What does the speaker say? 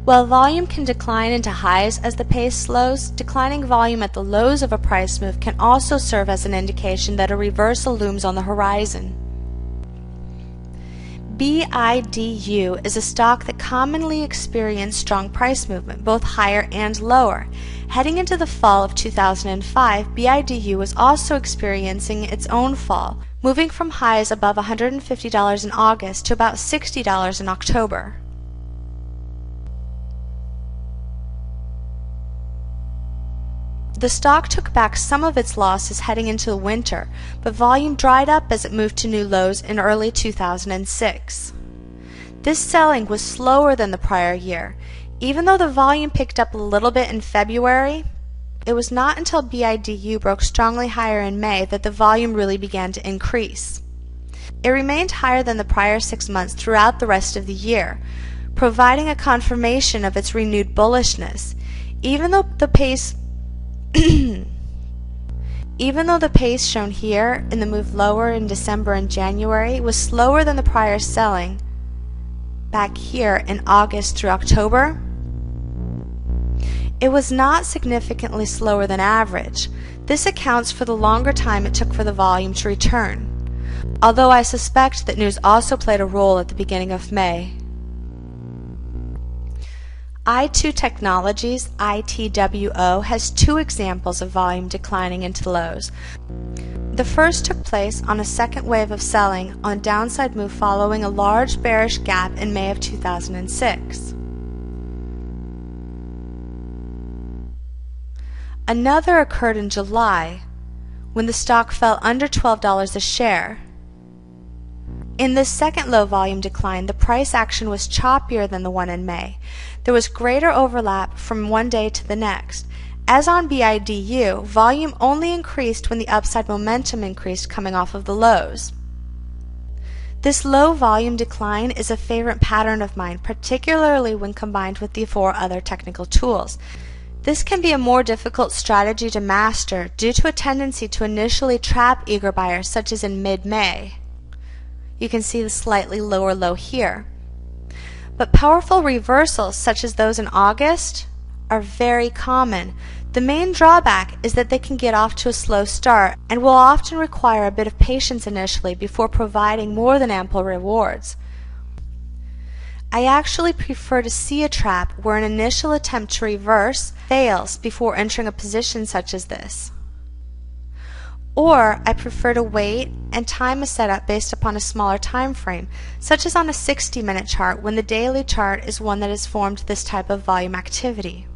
While volume can decline into highs as the pace slows, declining volume at the lows of a price move can also serve as an indication that a reversal looms on the horizon. BIDU is a stock that commonly experienced strong price movement, both higher and lower. Heading into the fall of 2005, BIDU was also experiencing its own fall, moving from highs above $150 in August to about $60 in October. The stock took back some of its losses heading into the winter, but volume dried up as it moved to new lows in early 2006. This selling was slower than the prior year. Even though the volume picked up a little bit in February, it was not until BIDU broke strongly higher in May that the volume really began to increase. It remained higher than the prior 6 months throughout the rest of the year, providing a confirmation of its renewed bullishness. Even though the pace shown here in the move lower in December and January was slower than the prior selling back here in August through October, it was not significantly slower than average. This accounts for the longer time it took for the volume to return, although I suspect that news also played a role at the beginning of May. I2 Technologies, ITWO, has 2 examples of volume declining into lows. The first took place on a second wave of selling on a downside move following a large bearish gap in May of 2006. Another occurred in July, when the stock fell under $12 a share. In this second low volume decline, the price action was choppier than the one in May. There was greater overlap from one day to the next. As on BIDU, volume only increased when the upside momentum increased coming off of the lows. This low volume decline is a favorite pattern of mine, particularly when combined with the 4 other technical tools. This can be a more difficult strategy to master due to a tendency to initially trap eager buyers, such as in mid-May. You can see the slightly lower low here. But powerful reversals, such as those in August, are very common. The main drawback is that they can get off to a slow start and will often require a bit of patience initially before providing more than ample rewards. I actually prefer to see a trap where an initial attempt to reverse fails before entering a position such as this. Or I prefer to wait and time a setup based upon a smaller time frame, such as on a 60-minute chart when the daily chart is one that has formed this type of volume activity.